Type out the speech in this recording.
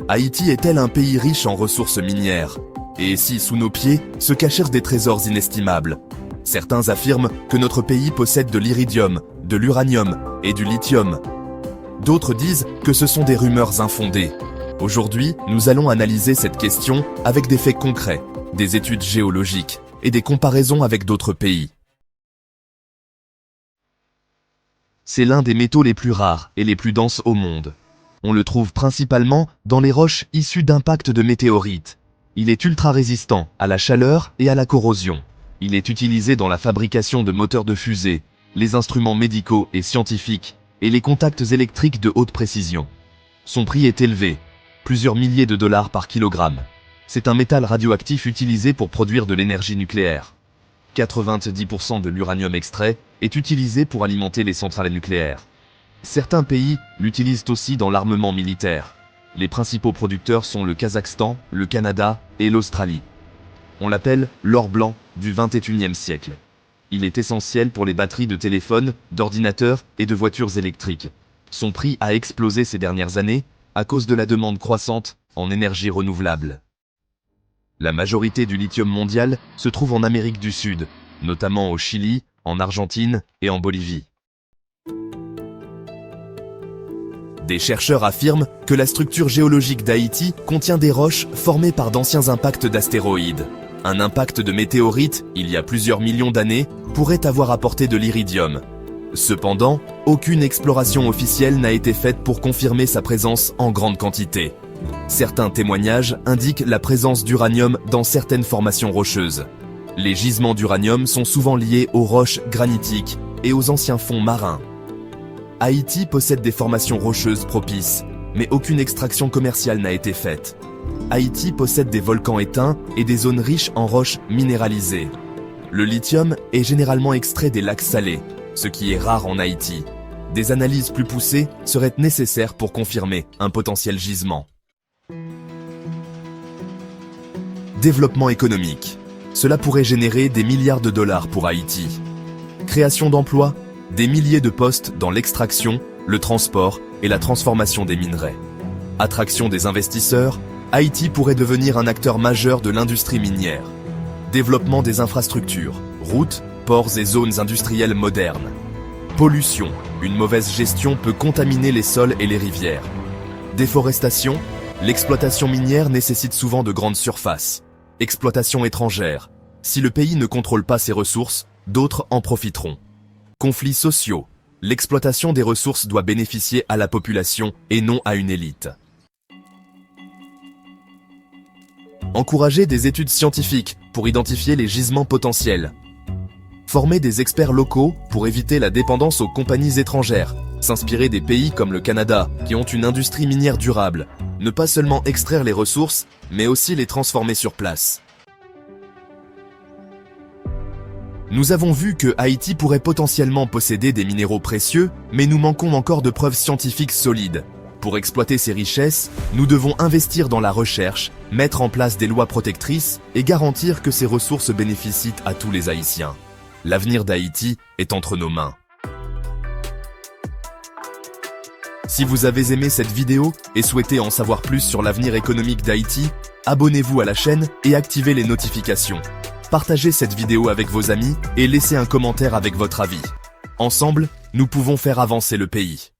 Haïti est-elle un pays riche en ressources minières? Et si, sous nos pieds, se cachèrent des trésors inestimables? Certains affirment que notre pays possède de l'iridium, de l'uranium et du lithium. D'autres disent que ce sont des rumeurs infondées. Aujourd'hui, nous allons analyser cette question avec des faits concrets, des études géologiques et des comparaisons avec d'autres pays. C'est l'un des métaux les plus rares et les plus denses au monde. On le trouve principalement dans les roches issues d'impacts de météorites. Il est ultra résistant à la chaleur et à la corrosion. Il est utilisé dans la fabrication de moteurs de fusée, les instruments médicaux et scientifiques, et les contacts électriques de haute précision. Son prix est élevé, plusieurs milliers de dollars par kilogramme. C'est un métal radioactif utilisé pour produire de l'énergie nucléaire. 90% de l'uranium extrait est utilisé pour alimenter les centrales nucléaires. Certains pays l'utilisent aussi dans l'armement militaire. Les principaux producteurs sont le Kazakhstan, le Canada et l'Australie. On l'appelle l'or blanc du XXIe siècle. Il est essentiel pour les batteries de téléphones, d'ordinateurs et de voitures électriques. Son prix a explosé ces dernières années à cause de la demande croissante en énergie renouvelable. La majorité du lithium mondial se trouve en Amérique du Sud, notamment au Chili, en Argentine et en Bolivie. Des chercheurs affirment que la structure géologique d'Haïti contient des roches formées par d'anciens impacts d'astéroïdes. Un impact de météorite, il y a plusieurs millions d'années, pourrait avoir apporté de l'iridium. Cependant, aucune exploration officielle n'a été faite pour confirmer sa présence en grande quantité. Certains témoignages indiquent la présence d'uranium dans certaines formations rocheuses. Les gisements d'uranium sont souvent liés aux roches granitiques et aux anciens fonds marins. Haïti possède des formations rocheuses propices, mais aucune extraction commerciale n'a été faite. Haïti possède des volcans éteints et des zones riches en roches minéralisées. Le lithium est généralement extrait des lacs salés, ce qui est rare en Haïti. Des analyses plus poussées seraient nécessaires pour confirmer un potentiel gisement. Développement économique. Cela pourrait générer des milliards de dollars pour Haïti. Création d'emplois, des milliers de postes dans l'extraction, le transport et la transformation des minerais. Attraction des investisseurs, Haïti pourrait devenir un acteur majeur de l'industrie minière. Développement des infrastructures, routes, ports et zones industrielles modernes. Pollution, une mauvaise gestion peut contaminer les sols et les rivières. Déforestation, l'exploitation minière nécessite souvent de grandes surfaces. Exploitation étrangère, si le pays ne contrôle pas ses ressources, d'autres en profiteront. Conflits sociaux, l'exploitation des ressources doit bénéficier à la population et non à une élite. Encourager des études scientifiques pour identifier les gisements potentiels. Former des experts locaux pour éviter la dépendance aux compagnies étrangères. S'inspirer des pays comme le Canada qui ont une industrie minière durable. Ne pas seulement extraire les ressources, mais aussi les transformer sur place. Nous avons vu que Haïti pourrait potentiellement posséder des minéraux précieux, mais nous manquons encore de preuves scientifiques solides. Pour exploiter ces richesses, nous devons investir dans la recherche, mettre en place des lois protectrices et garantir que ces ressources bénéficient à tous les Haïtiens. L'avenir d'Haïti est entre nos mains. Si vous avez aimé cette vidéo et souhaitez en savoir plus sur l'avenir économique d'Haïti, abonnez-vous à la chaîne et activez les notifications. Partagez cette vidéo avec vos amis et laissez un commentaire avec votre avis. Ensemble, nous pouvons faire avancer le pays.